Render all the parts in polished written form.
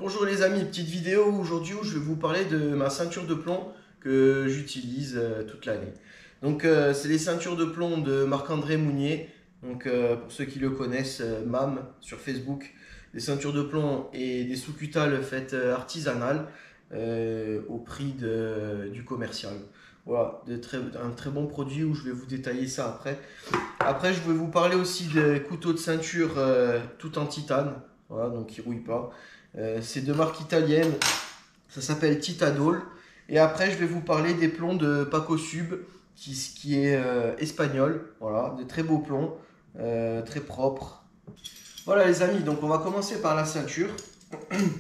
Bonjour les amis, petite vidéo aujourd'hui où je vais vous parler de ma ceinture de plomb que j'utilise toute l'année. Donc c'est les ceintures de plomb de Marc-André Mounier. Donc pour ceux qui le connaissent, MAM sur Facebook. Des ceintures de plomb et des sous-cutales faites artisanales au prix du commercial. Voilà, un très bon produit où je vais vous détailler ça après. Après je vais vous parler aussi des couteaux de ceinture tout en titane. Voilà, donc ils ne rouillent pas. C'est de marque italienne, ça s'appelle Titadol. Et après, je vais vous parler des plombs de Paco Sub, qui est espagnol. Voilà, de très beaux plombs, très propres. Voilà les amis, donc on va commencer par la ceinture.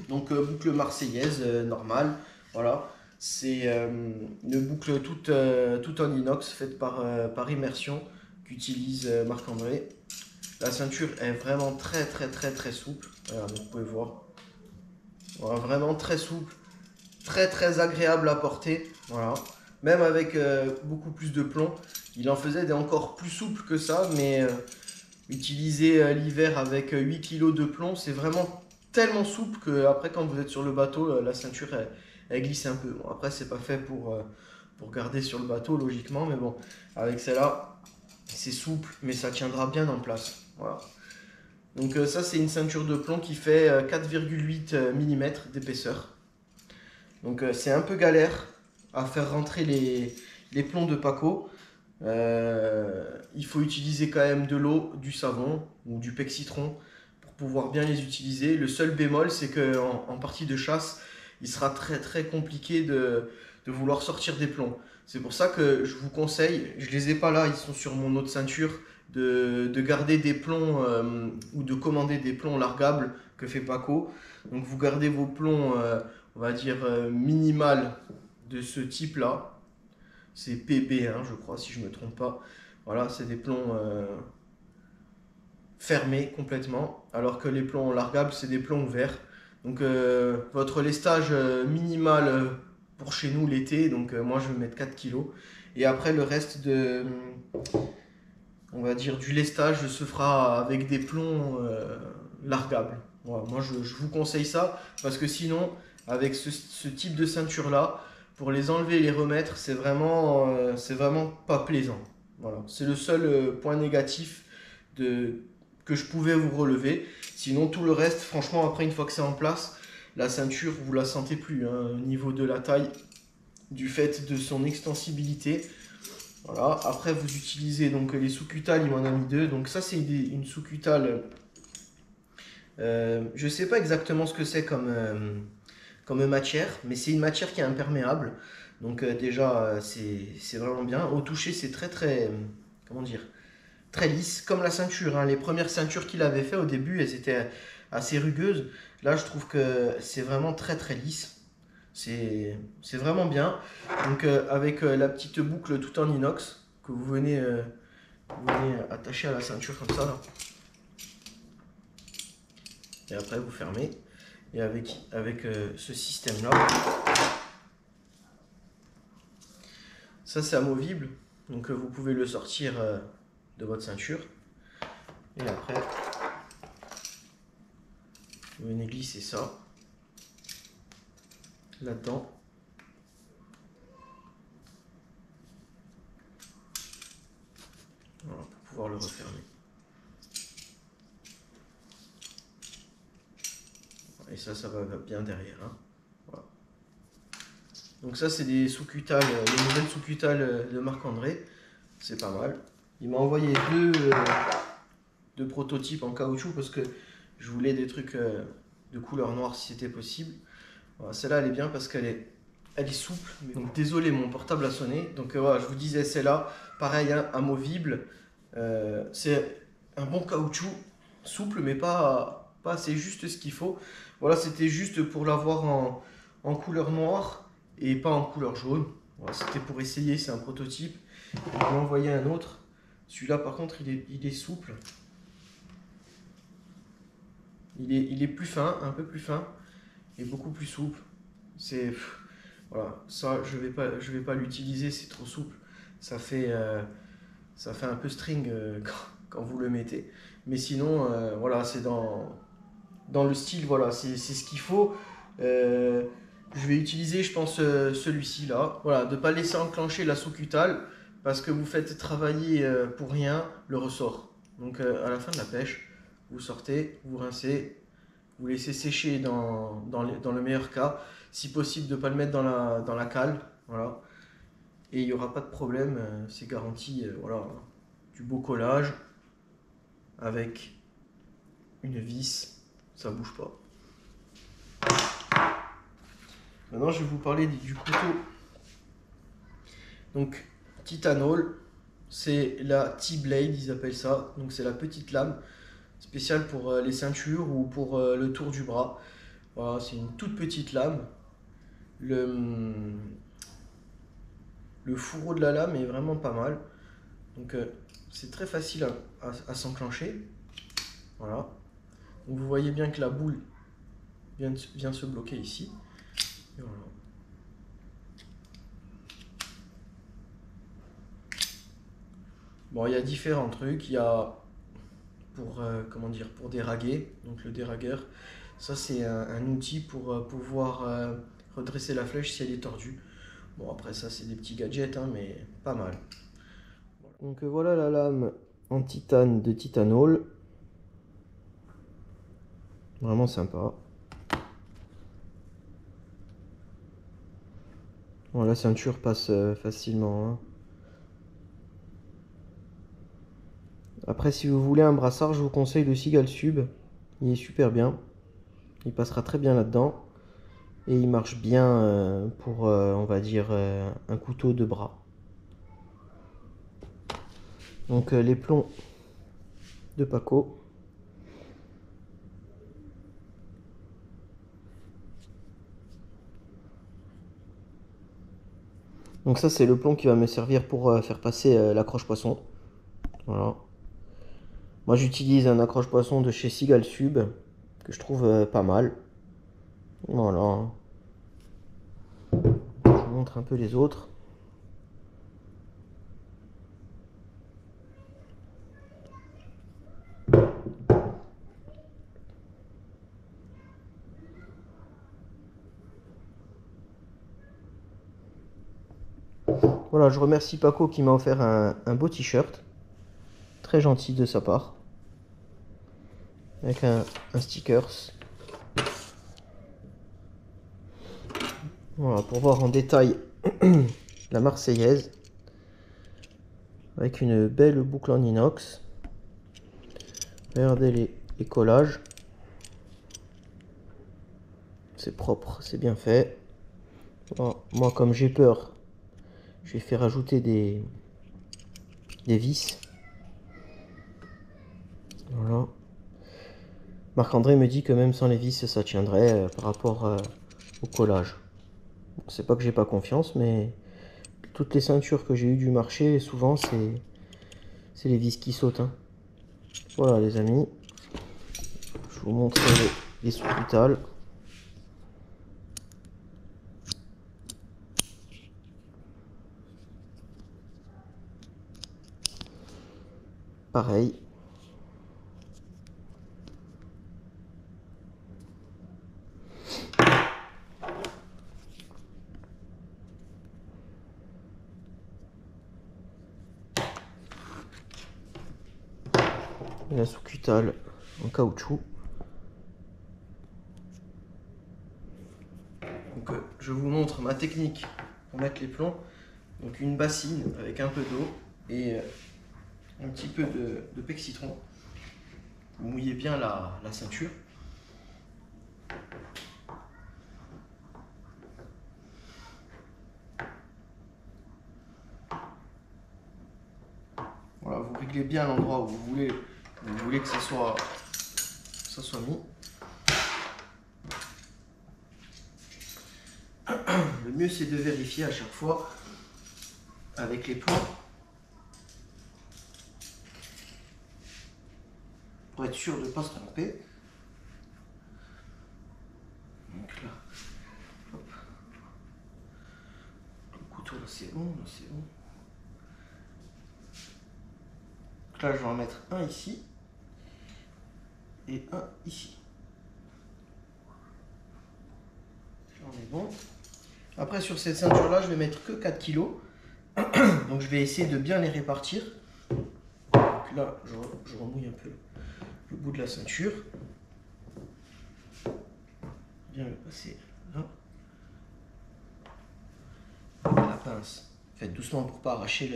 Donc boucle marseillaise normale. Voilà, c'est une boucle toute en inox faite par immersion qu'utilise Marc-André. La ceinture est vraiment très souple. Regardez, vous pouvez voir. Voilà, vraiment très souple, très agréable à porter. Voilà. Même avec beaucoup plus de plomb, il en faisait des encore plus souples que ça, mais utiliser l'hiver avec 8 kg de plomb, c'est vraiment tellement souple que après quand vous êtes sur le bateau, la ceinture elle glisse un peu. Bon, après c'est pas fait pour garder sur le bateau logiquement, mais bon, avec celle-là, c'est souple, mais ça tiendra bien en place. Voilà. Donc ça c'est une ceinture de plomb qui fait 4,8 mm d'épaisseur. Donc c'est un peu galère à faire rentrer les plombs de Paco. Il faut utiliser quand même de l'eau, du savon ou du pec citron pour pouvoir bien les utiliser. Le seul bémol c'est qu'en partie de chasse, il sera très compliqué de vouloir sortir des plombs. C'est pour ça que je vous conseille, je les ai pas là, ils sont sur mon autre ceinture, de garder des plombs ou de commander des plombs largables que fait Paco. Donc vous gardez vos plombs, on va dire minimal de ce type là. C'est PB1 je crois si je ne me trompe pas. Voilà, c'est des plombs fermés complètement, alors que les plombs largables c'est des plombs ouverts. Donc votre lestage minimal pour chez nous l'été, donc moi je vais mettre 4 kg. Et après le reste de, on va dire, du lestage se fera avec des plombs largables. Voilà, moi je vous conseille ça parce que sinon avec ce type de ceinture là, pour les enlever et les remettre, c'est vraiment pas plaisant. Voilà, c'est le seul point négatif que je pouvais vous relever. Sinon tout le reste, franchement, après une fois que c'est en place, la ceinture vous la sentez plus hein, au niveau de la taille, du fait de son extensibilité. Voilà. Après vous utilisez donc les sous-cutales, il m'en a mis deux. Donc ça c'est une sous-cutale. Je ne sais pas exactement ce que c'est comme matière, mais c'est une matière qui est imperméable. Donc déjà c'est vraiment bien. Au toucher c'est comment dire, très lisse, comme la ceinture. Hein. Les premières ceintures qu'il avait fait au début, elles étaient assez rugueuses. Là je trouve que c'est vraiment très lisse. C'est vraiment bien. Donc avec la petite boucle tout en inox que vous venez attacher à la ceinture comme ça là. Et après vous fermez. Et avec ce système là, ça c'est amovible. Donc vous pouvez le sortir de votre ceinture. Et après vous venez glisser ça là-dedans. Voilà, pour pouvoir le refermer. Et ça va bien derrière. Hein. Voilà. Donc ça, c'est des sous-cutales, les nouvelles sous-cutales de Marc-André. C'est pas mal. Il m'a envoyé deux prototypes en caoutchouc parce que je voulais des trucs de couleur noire si c'était possible. Voilà, celle-là, elle est bien parce qu'elle est souple. Donc désolé, mon portable a sonné. Donc voilà, je vous disais, celle-là, pareil, hein, amovible. C'est un bon caoutchouc, souple, mais pas assez juste ce qu'il faut. Voilà, c'était juste pour l'avoir en couleur noire et pas en couleur jaune. Voilà, c'était pour essayer, c'est un prototype. Je vais envoyer un autre. Celui-là, par contre, il est souple. Il est plus fin, un peu plus fin et beaucoup plus souple. Voilà, ça je vais pas l'utiliser, c'est trop souple. Ça fait un peu string quand vous le mettez. Mais sinon, voilà, c'est dans le style, voilà, c'est ce qu'il faut. Je vais utiliser, je pense, celui-ci là. Voilà, de ne pas laisser enclencher la sous-cutale parce que vous faites travailler pour rien le ressort. Donc à la fin de la pêche, vous sortez, vous rincez, vous laissez sécher dans le meilleur cas. Si possible, de ne pas le mettre dans la cale. Voilà. Et il n'y aura pas de problème, c'est garanti. Voilà, du beau collage avec une vis, ça bouge pas. Maintenant, je vais vous parler du couteau. Donc, Titanol, c'est la T-Blade, ils appellent ça. Donc, c'est la petite lame spéciale pour les ceintures ou pour le tour du bras. Voilà, c'est une toute petite lame. Le fourreau de la lame est vraiment pas mal. Donc, c'est très facile à s'enclencher. Voilà. Donc, vous voyez bien que la boule vient se bloquer ici. Et voilà. Bon, il y a différents trucs. Il y a pour, pour déraguer, donc le déragueur. Ça, c'est un outil pour pouvoir redresser la flèche si elle est tordue. Bon, après ça, c'est des petits gadgets, hein, mais pas mal. Donc voilà la lame en titane de Titanol. Vraiment sympa. Bon, la ceinture passe facilement, hein. Après, si vous voulez un brassard, je vous conseille le Seagull Sub. Il est super bien. Il passera très bien là-dedans. Et il marche bien pour, on va dire, un couteau de bras. Donc les plombs de Paco. Donc ça, c'est le plomb qui va me servir pour faire passer l'accroche poisson. Voilà. Moi, j'utilise un accroche poisson de chez Seagull Sub que je trouve pas mal. Voilà. Je vous montre un peu les autres. Voilà, je remercie Paco qui m'a offert un beau t-shirt. Très gentil de sa part. Avec un stickers. Voilà, pour voir en détail la Marseillaise. Avec une belle boucle en inox. Regardez les collages. C'est propre, c'est bien fait. Bon, moi, comme j'ai peur, je vais faire rajouter des vis. Voilà. Marc-André me dit que même sans les vis, ça tiendrait par rapport au collage. Bon, c'est pas que j'ai pas confiance, mais toutes les ceintures que j'ai eues du marché, souvent, c'est les vis qui sautent, hein. Voilà, les amis. Je vous montre les sous-brutales. Pareil. Et la sous-cutale en caoutchouc. Donc, je vous montre ma technique pour mettre les plombs. Donc une bassine avec un peu d'eau et un petit peu de pec citron. Vous mouillez bien la ceinture. Voilà, vous réglez bien l'endroit où vous voulez que ça soit mis. Le mieux, c'est de vérifier à chaque fois avec les plombs pour être sûr de ne pas se tromper. Donc là, hop. Le couteau, là, c'est bon, là, c'est bon. Donc là, je vais en mettre un ici et un ici. bon. Après, sur cette ceinture-là, je vais mettre que 4 kg. Donc, je vais essayer de bien les répartir. Donc là, je remouille un peu le bout de la ceinture. Bien le passer là. Avec la pince. Faites doucement pour ne pas arracher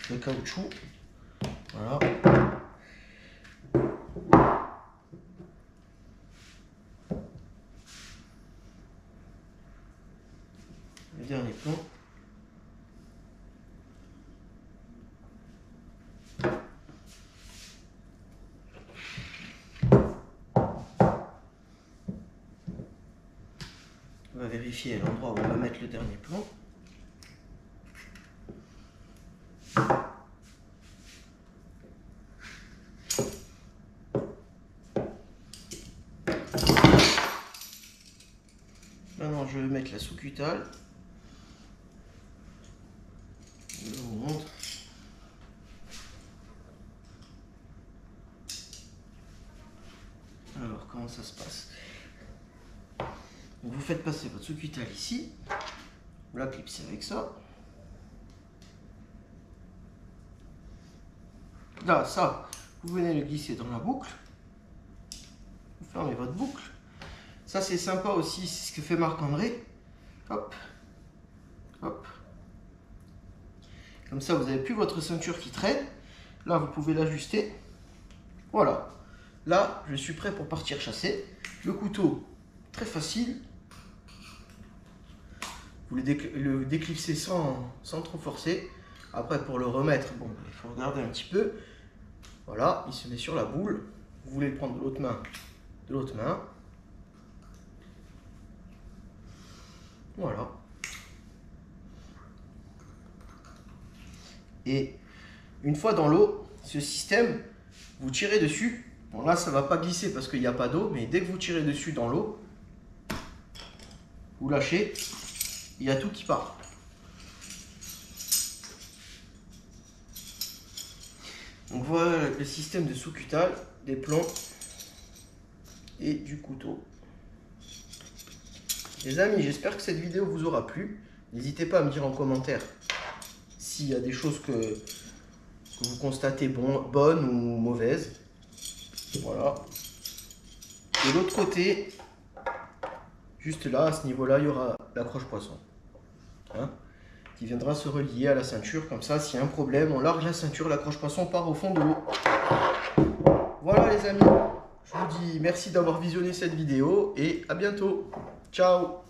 le caoutchouc. Voilà. Le dernier plomb. On va vérifier l'endroit où on va mettre le dernier plomb. Maintenant, je vais mettre la sous-cutale. Je vous montre. Alors, comment ça se passe? Donc, vous faites passer votre sous-cutale ici. Vous la clipsez avec ça. Là, ça, vous venez le glisser dans la boucle. Vous fermez votre boucle. Ça, c'est sympa aussi, c'est ce que fait Marc-André. Hop, hop. Comme ça, vous n'avez plus votre ceinture qui traîne. Là, vous pouvez l'ajuster. Voilà. Là, je suis prêt pour partir chasser. Le couteau, très facile. Vous le déclipsez sans trop forcer. Après, pour le remettre, bon, il faut regarder un petit peu. Voilà, il se met sur la boule. Vous voulez le prendre de l'autre main, de l'autre main. Voilà. Et une fois dans l'eau, ce système, vous tirez dessus. Bon, là, ça ne va pas glisser parce qu'il n'y a pas d'eau, mais dès que vous tirez dessus dans l'eau, vous lâchez, il y a tout qui part. Donc voilà le système de sous-cutale, des plombs et du couteau. Les amis, j'espère que cette vidéo vous aura plu. N'hésitez pas à me dire en commentaire s'il y a des choses que vous constatez bonnes ou mauvaises. Voilà. De l'autre côté, juste là, à ce niveau-là, il y aura l'accroche poisson. Hein, qui viendra se relier à la ceinture. Comme ça, s'il y a un problème, on largue la ceinture, l'accroche poisson part au fond de l'eau. Voilà les amis, je vous dis merci d'avoir visionné cette vidéo et à bientôt. Ciao.